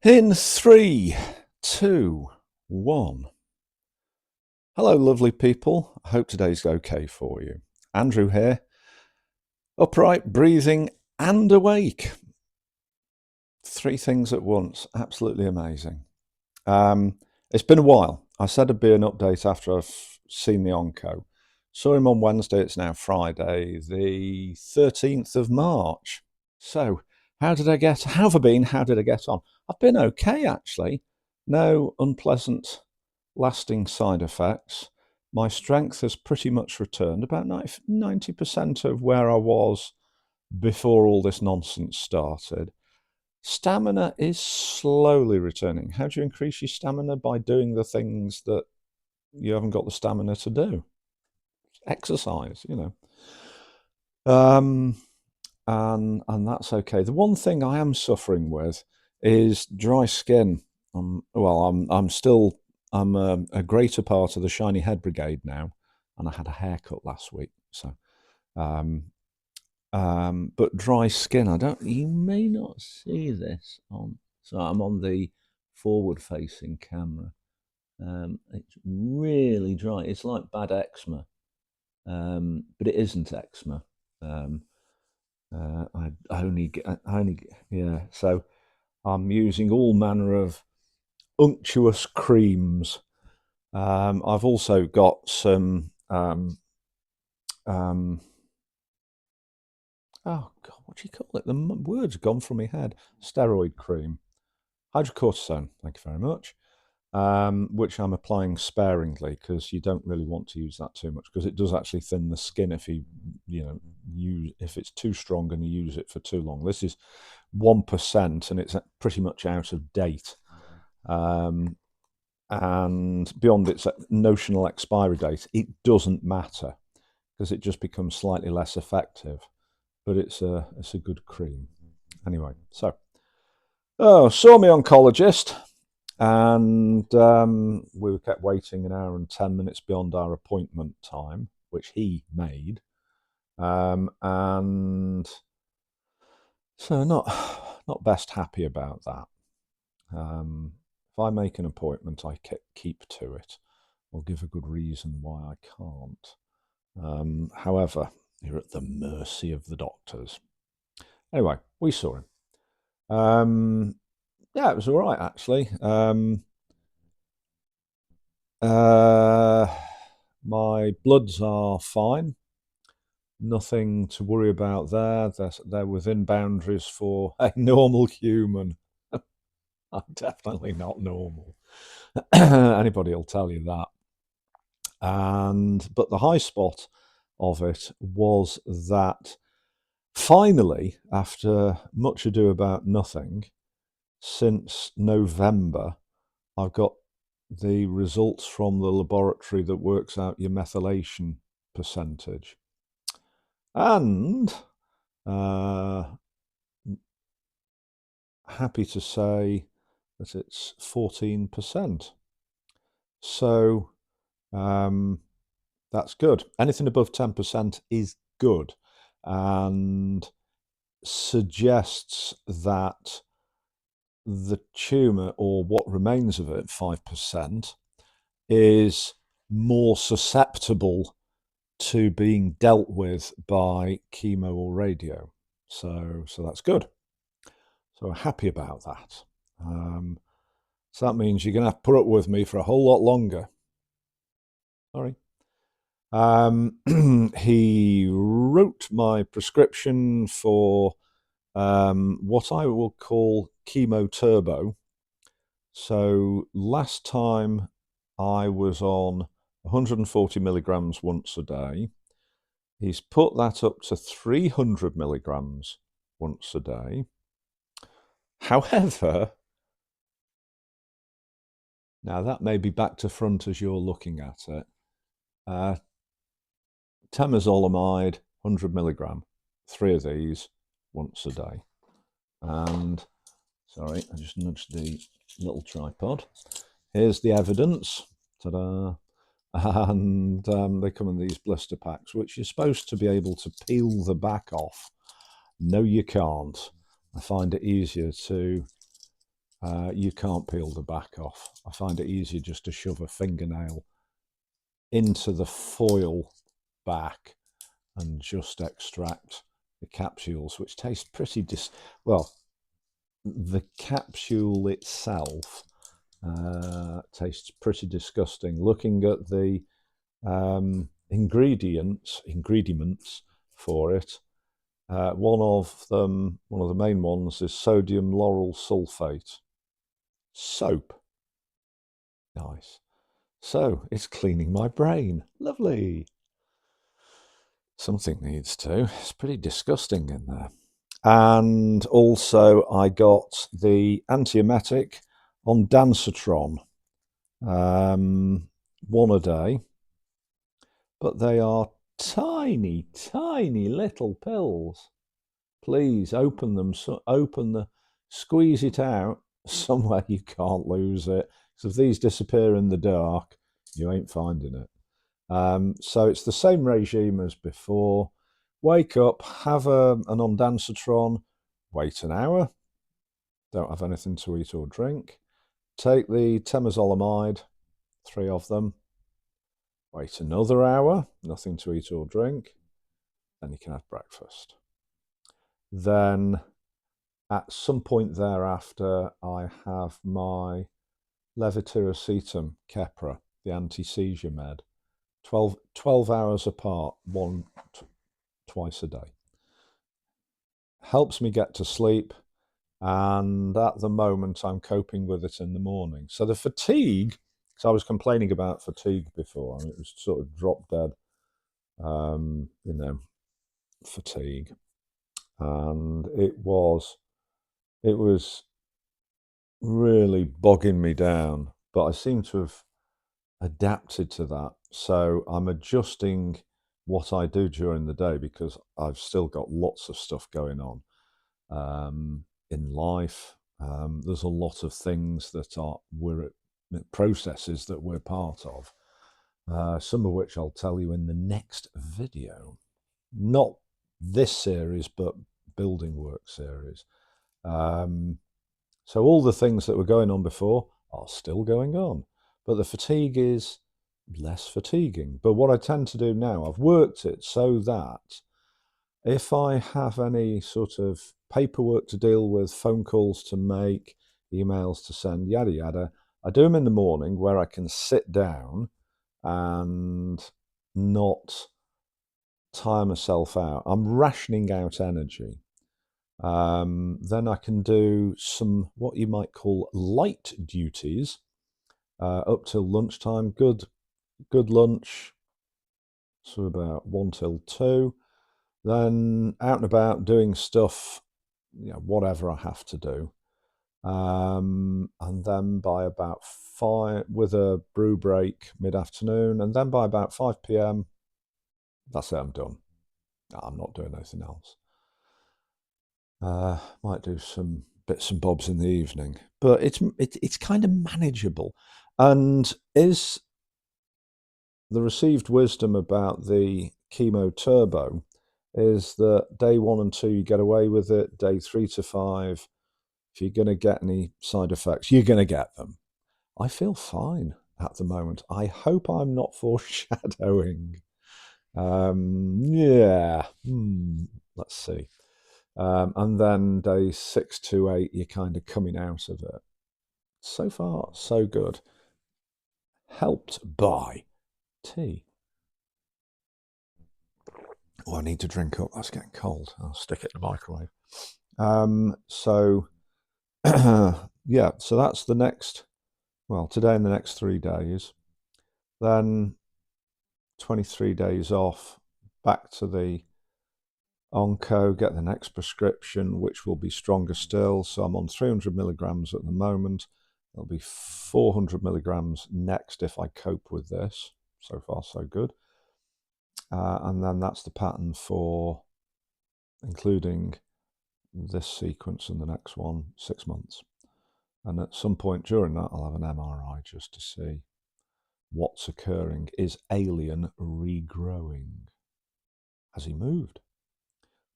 In three, two, one. Hello, lovely people. I hope today's okay for you. Andrew here, upright, breathing, and awake. Three things at once. Absolutely amazing. It's been a while. I said it'd be an update after I've seen the onco. Saw him on Wednesday. It's now Friday, the 13th of March. So, how have I been? How did I get on? I've been okay, actually. No unpleasant, lasting side effects. My strength has pretty much returned, about 90% of where I was before all this nonsense started. Stamina is slowly returning. How do you increase your stamina? By doing the things that you haven't got the stamina to do. Exercise, you know. Um, and that's okay. The one thing I am suffering with is dry skin. I'm a greater part of the shiny head brigade now, and I had a haircut last week. So, um, but dry skin. You may not see this on. So I'm on the forward-facing camera. It's really dry. It's like bad eczema, but it isn't eczema. Um, yeah. So I'm using all manner of unctuous creams. I've also got some. Oh God, what do you call it? The word's gone from my head. Steroid cream, hydrocortisone. Thank you very much. Which I'm applying sparingly because you don't really want to use that too much because it does actually thin the skin if it's too strong and you use it for too long. This is 1% and it's pretty much out of date. And beyond its notional expiry date, it doesn't matter because it just becomes slightly less effective. But it's a good cream. Anyway, so saw my oncologist, and we were kept waiting an hour and 10 minutes beyond our appointment time, which he made, and so not best happy about that. If I make an appointment, I keep to it, or give a good reason why I can't. However, you're at the mercy of the doctors. Anyway, we saw him. Yeah, it was all right actually. My bloods are fine. Nothing to worry about there. They're within boundaries for a normal human. I'm definitely not normal. Anybody will tell you that. But the high spot of it was that finally, after much ado about nothing, since November, I've got the results from the laboratory that works out your methylation percentage. And happy to say that it's 14%. So that's good. Anything above 10% is good and suggests that the tumour, or what remains of it, 5%, is more susceptible to being dealt with by chemo or radio. So that's good. So we're happy about that. So that means you're going to have to put up with me for a whole lot longer. Sorry. He wrote my prescription for what I will call chemo turbo. So last time I was on 140 milligrams once a day. He's put that up to 300 milligrams once a day. However, now that may be back to front as you're looking at it. Temozolomide, 100 milligram, 3 of these once a day. And, sorry, I just nudged the little tripod. Here's the evidence. Ta-da! And they come in these blister packs, which you're supposed to be able to peel the back off. No, you can't. I find it easier to you can't peel the back off. I find it easier just to shove a fingernail into the foil back and just extract the capsules, which taste pretty well, the capsule itself tastes pretty disgusting. Looking at the ingredients for it, one of the main ones is sodium lauryl sulfate. Soap. Nice. So it's cleaning my brain. Lovely. Something needs to. It's pretty disgusting in there. And also I got the antiemetic on Dansatron. One a day. But they are tiny, tiny little pills. Please open them, squeeze it out somewhere you can't lose it. Because if these disappear in the dark, you ain't finding it. So it's the same regime as before. Wake up, have an ondansetron, wait an hour, don't have anything to eat or drink. Take the temozolomide, 3 of them, wait another hour, nothing to eat or drink, then you can have breakfast. Then at some point thereafter, I have my levetiracetam Keppra, the anti-seizure med, 12 hours apart, twice a day. Helps me get to sleep, and at the moment I'm coping with it in the morning. So the fatigue, because I was complaining about fatigue before, and it was sort of drop dead, fatigue, and it was really bogging me down, but I seem to have adapted to that. So I'm adjusting what I do during the day because I've still got lots of stuff going on in life. There's a lot of things that we're processes that we're part of, some of which I'll tell you in the next video. Not this series, but building work series. So all the things that were going on before are still going on, but the fatigue is less fatiguing. But what I tend to do now, I've worked it so that if I have any sort of paperwork to deal with, phone calls to make, emails to send, yada yada, I do them in the morning where I can sit down and not tire myself out. I'm rationing out energy. Then I can do some what you might call light duties up till lunchtime. Good lunch, so about 1 till 2. Then out and about doing stuff, whatever I have to do. And then by about 5, with a brew break mid-afternoon, and then by about 5 p.m, that's it, I'm done. I'm not doing anything else. Might do some bits and bobs in the evening, but it's kind of manageable. And is the received wisdom about the Chemo Turbo is that day 1 and 2 you get away with it. Day 3 to 5, if you're going to get any side effects, you're going to get them. I feel fine at the moment. I hope I'm not foreshadowing. Yeah. Let's see. And then day 6 to 8, you're kind of coming out of it. So far, so good. Helped by tea. Oh, I need to drink up. That's getting cold. I'll stick it in the microwave. So, yeah, so that's the next, today and the next 3 days. Then 23 days off, back to the onco, get the next prescription, which will be stronger still. So I'm on 300 milligrams at the moment. There'll be 400 milligrams next if I cope with this. So far, so good. And then that's the pattern for including this sequence and the next one, 6 months. And at some point during that, I'll have an MRI just to see what's occurring. Is Alien regrowing? Has he moved?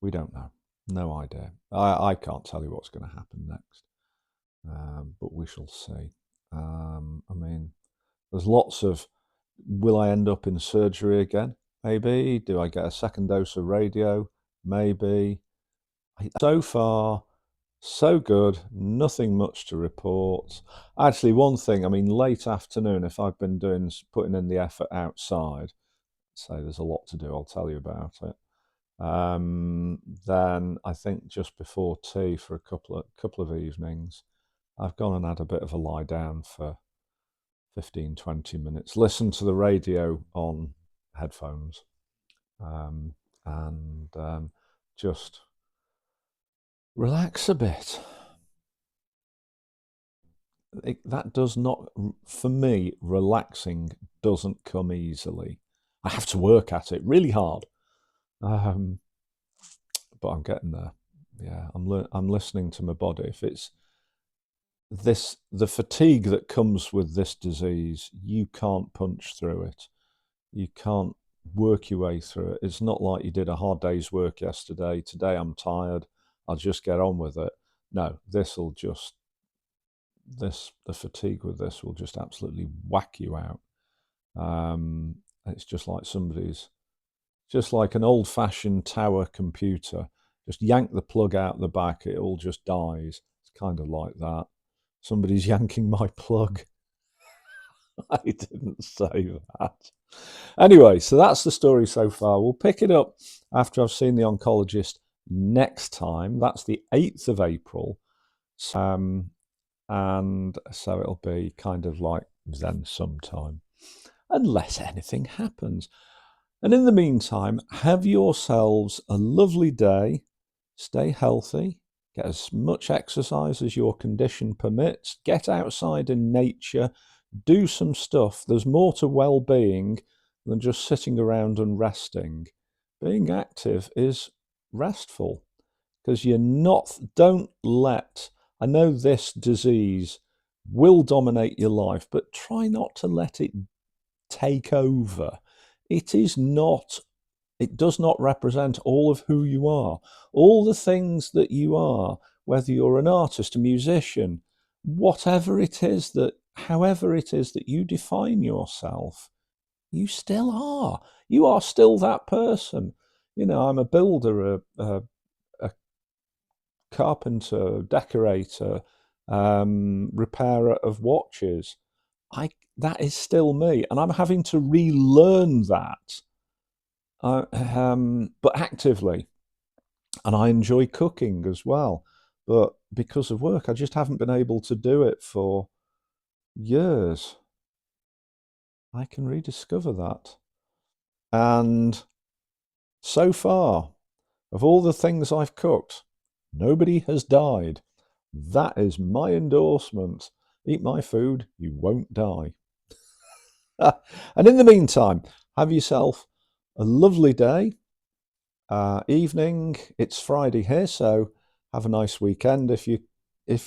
We don't know. No idea. I can't tell you what's going to happen next. but we shall see. I mean, there's lots of, will I end up in surgery again? Maybe. Do I get a second dose of radio? Maybe. So far, so good. Nothing much to report. Actually, one thing, I mean, late afternoon, if I've been putting in the effort outside, say there's a lot to do, I'll tell you about it. Then I think just before tea for a couple of evenings, I've gone and had a bit of a lie down for 15, 20 minutes, listen to the radio on headphones, and just relax a bit. That does not, for me, relaxing doesn't come easily. I have to work at it really hard, but I'm getting there. Yeah, I'm listening to my body. If it's the fatigue that comes with this disease, you can't punch through it. You can't work your way through it. It's not like you did a hard day's work yesterday. Today I'm tired. I'll just get on with it. No, the fatigue with this will just absolutely whack you out. It's just like an old-fashioned tower computer. Just yank the plug out the back, it all just dies. It's kind of like that. Somebody's yanking my plug. I didn't say that. Anyway, so that's the story so far. We'll pick it up after I've seen the oncologist next time. That's the 8th of April. And so it'll be kind of like then sometime, unless anything happens. And in the meantime, have yourselves a lovely day. Stay healthy. Get as much exercise as your condition permits. Get outside in nature. Do some stuff. There's more to well-being than just sitting around and resting. Being active is restful because I know this disease will dominate your life, but try not to let it take over. It does not represent all of who you are. All the things that you are, whether you're an artist, a musician, however it is that you define yourself, you still are. You are still that person. I'm a builder, a carpenter, decorator, repairer of watches. That is still me, and I'm having to relearn that, but actively. And I enjoy cooking as well, but because of work, I just haven't been able to do it for years. I can rediscover that. And so far, of all the things I've cooked, nobody has died. That is my endorsement. Eat my food, you won't die. And in the meantime, have yourself a lovely day, evening. It's Friday here, so have a nice weekend. If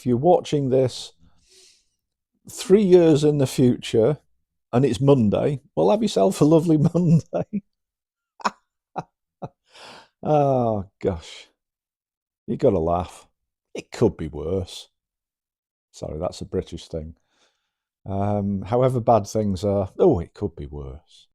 you're watching this 3 years in the future and it's Monday, well, have yourself a lovely Monday. Oh gosh, you got to laugh. It could be worse. Sorry, that's a British thing. However bad things are, it could be worse.